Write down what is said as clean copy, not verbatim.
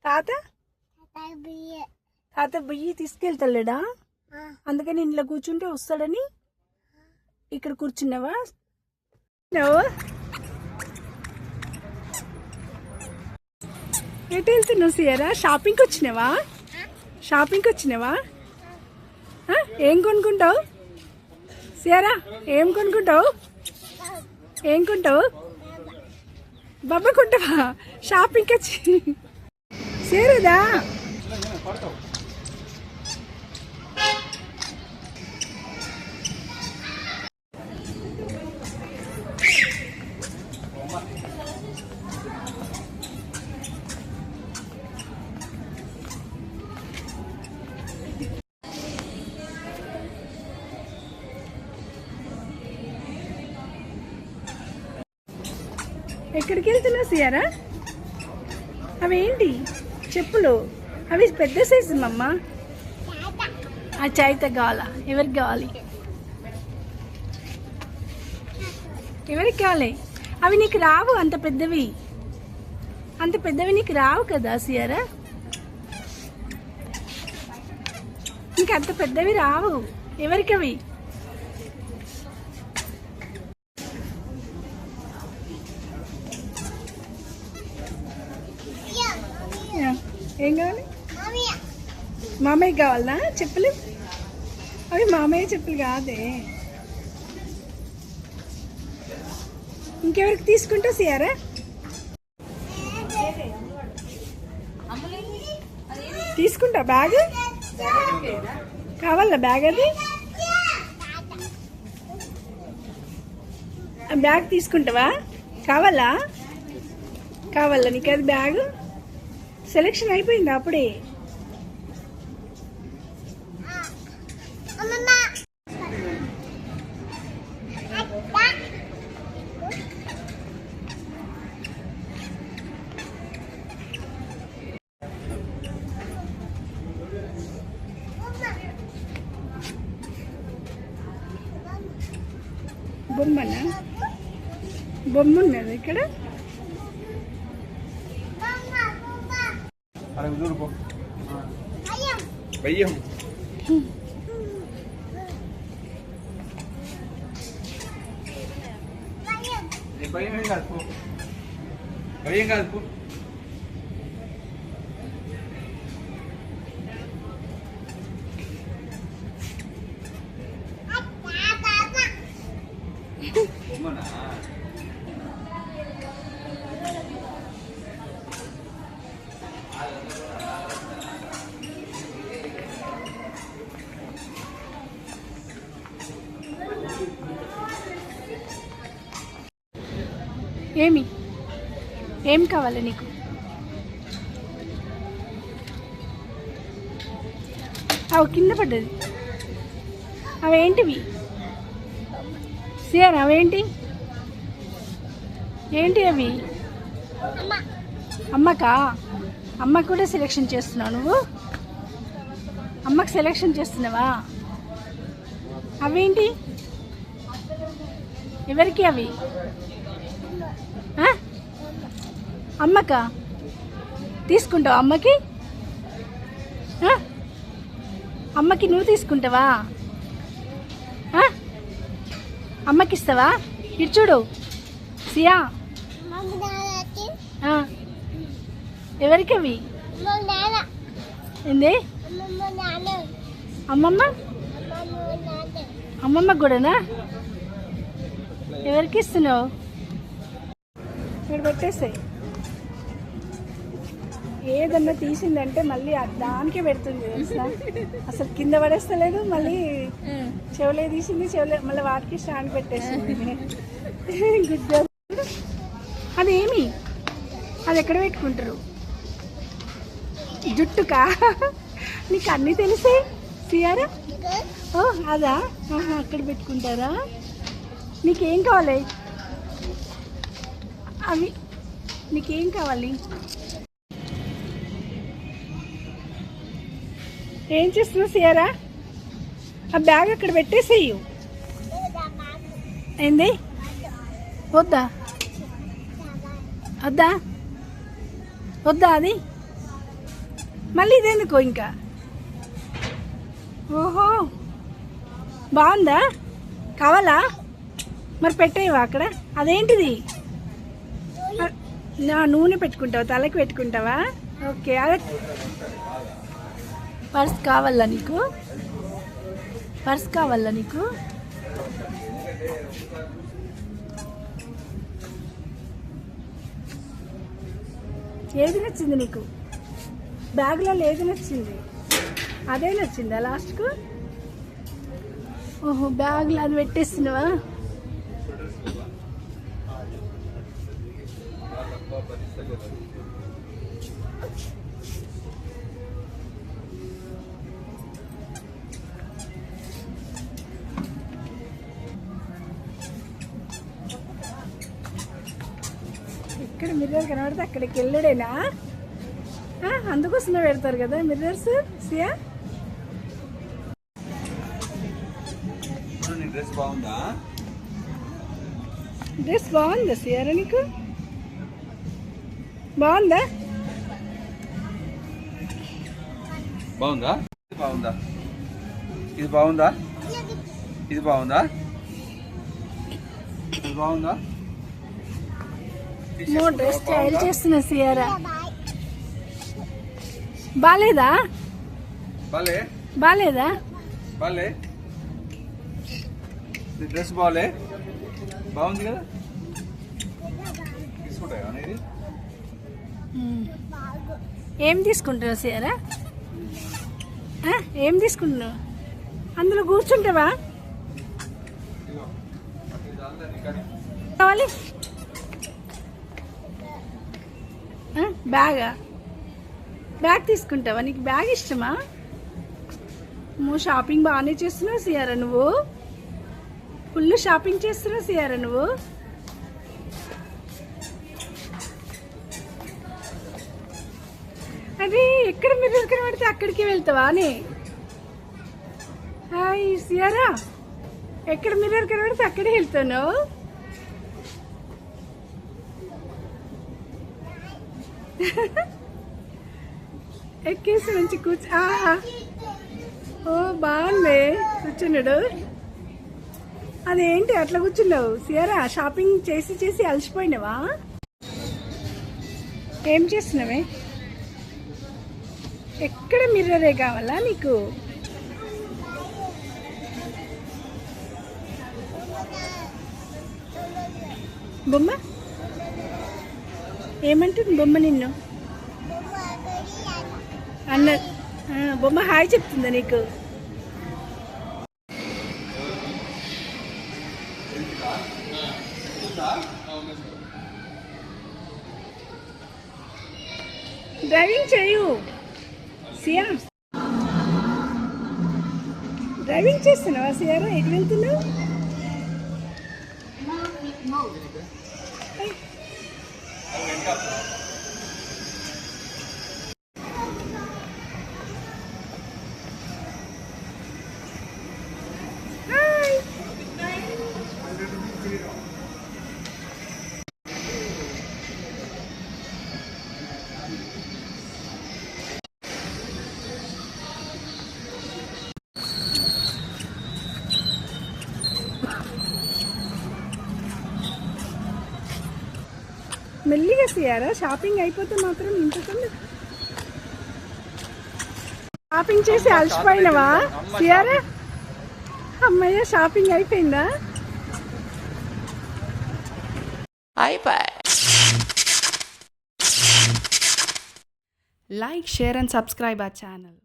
తాత తాత బియ్యి తీసుకెళ్తలేడా? అందుకని ఇంట్లో కూర్చుంటే వస్తాడని ఇక్కడ కూర్చున్నావా? నువ్వు ఎటు వెళ్తున్నావు సియరా? షాపింగ్కి వచ్చినావా? షాపింగ్కి వచ్చినావా? ఏం కొనుక్కుంటావు సియరా? ఏం కొనుక్కుంటావు? ఏం కొంటావు? బాబా కొంటావా? షాపింగ్కి వచ్చి సేరుదా? ఎక్కడికి వెళ్తున్నావు సియారా? అవేంటి చెప్పులు? అవి పెద్ద సైజు మమ్మ. ఆ చాయ్త కావాలా? ఎవరికి కావాలి? ఎవరికి కావాలి? అవి నీకు రావు, అంత పెద్దవి. అంత పెద్దవి నీకు రావు కదా సియారా? నీకు అంత పెద్దవి రావు. ఎవరికి అవి? ఏం కావాలి? మామయ్య కావాలనా చెప్పులు? అవి మామయ్య చెప్పులు కాదే. ఇంకెవరికి తీసుకుంటా సియారా? తీసుకుంటా. బ్యాగ్ కావాలా? బ్యాగ్ అది బ్యాగ్ తీసుకుంటావా? కావాలా? కావాలా నీకు అది బ్యాగ్? సెలెక్షన్ అయిపోయింది అప్పుడే. బొమ్మనా? బొమ్మ ఉన్నది ఇక్కడ. భయ్యం భయం కాదు, భయం కాదు. బొమ్మనా? ఏం కావాలి నీకు? అవి కింద పడ్డది. అవేంటివి సియర్? అవేంటి? ఏంటి అవి? అమ్మకా? అమ్మకు కూడా సెలెక్షన్ చేస్తున్నావు నువ్వు? అమ్మకు సెలెక్షన్ చేస్తున్నావా? అవేంటి? ఎవరికి అవి? అమ్మకా? తీసుకుంటావా అమ్మకి? అమ్మకి నువ్వు తీసుకుంటావా? అమ్మకి ఇస్తావా? ఇటు చూడు సియా. ఎవరికి అవి? ఏంది? అమ్మమ్మ? అమ్మమ్మ కూడానా? ఎవరికి ఇస్తున్నావు? ఇక్కడ పెట్టేస్తాయి. ఏదన్నా తీసిందంటే మళ్ళీ దానికే పెడుతుంది తెలుసా? అసలు కింద పడేస్తలేదు. మళ్ళీ చెవులే తీసింది, చెవులే మళ్ళీ వాటికి స్టాండ్ పెట్టేసింది. గుడ్. అదేమి? అది ఎక్కడ పెట్టుకుంటారు? జుట్టుకా? నీకు అన్నీ తెలిసే సియారా? ఓ అదా? అక్కడ పెట్టుకుంటారా? నీకేం కావాలి? అవి నీకేం కావాలి? ఏం చేస్తున్నావు సియారా? ఆ బ్యాగ్ అక్కడ పెట్టేసేయు. ఏంది? వద్దా? వద్దా? వద్దా? అది మళ్ళీ ఇదేందుకో ఇంకా. ఓహో బాగుందా, కావాలా? మరి పెట్టేవా అక్కడ? అదేంటిది? నా నూనె పెట్టుకుంటావా, తలకి పెట్టుకుంటావా? ఓకే. అదే పర్స్ కావాలా నీకు? పర్స్ కావాలా నీకు? ఏది నచ్చింది నీకు? బ్యాగ్లో ఏది నచ్చింది? అదే నచ్చిందా లాస్ట్కు? ఓహో బ్యాగ్లో అది పెట్టేస్తున్నావా? ఇక్కడ మిర్రర్ కనబడితే అక్కడికి వెళ్ళడేనా? అందుకోసమే పెడతారు కదా మిర్రర్స్. సియా డ్రెస్ బాగుందా? డ్రెస్ బాగుందా సియారా నీకు? బాగుందా? బాగుందా? బాగుందా? ఇది బాగుందా? ఇది బాగుందా? ఇది బాగుందా? మో డ్రెస్ స్టైల్ చేస్తున్నా సియారా. బాలేదా? బాలే బాలేదా? బాలే డ్రెస్ బాలే బాగుంది కదా, తీసుకుంటాయి అనేది. ఏం తీసుకుంటున్నావు సియారా? ఏం తీసుకుంటున్నావు? అందులో కూర్చుంటావా? కావాలి బ్యాగా? బ్యాగ్ తీసుకుంటావా? నీకు బ్యాగ్ ఇష్టమా? నువ్వు షాపింగ్ బాగానే చేస్తున్నావు సియారా. నువ్వు ఫుల్ షాపింగ్ చేస్తున్నావు సియారా నువ్వు. అది ఎక్కడ మిర్రర్ కనబడితే అక్కడికి వెళ్తావా అని? హాయ్ సియారా, ఎక్కడ మిర్రర్ కనబడితే అక్కడే వెళ్తాను. ఎక్కేసి మంచి కూర్చో. ఓ బాగుంది కూర్చున్నాడు. అదేంటి అట్లా కూర్చున్నావు సియారా? షాపింగ్ చేసి చేసి అలసిపోయినావా? ఏం చేస్తున్నావే? ఎక్కడ మిర్రరే కావాలా నీకు? బొమ్మ ఏమంటుంది బొమ్మ నిన్ను? అన్న బొమ్మ హాయ్ చెప్తుందా నీకు? డ్రైవింగ్ చేయు సియా. డ్రైవింగ్ చేస్తున్నావా సియారా? ఎటు వెళ్తున్నావు? మెల్లిగా సియారా, షాపింగ్ అయిపోతే మాత్రం ఇంతకన్నా. షాపింగ్ చేసి అలసిపోయినవా సియారా? అమ్మయ్య షాపింగ్ అయిపోయిందా? Like, share and subscribe our channel.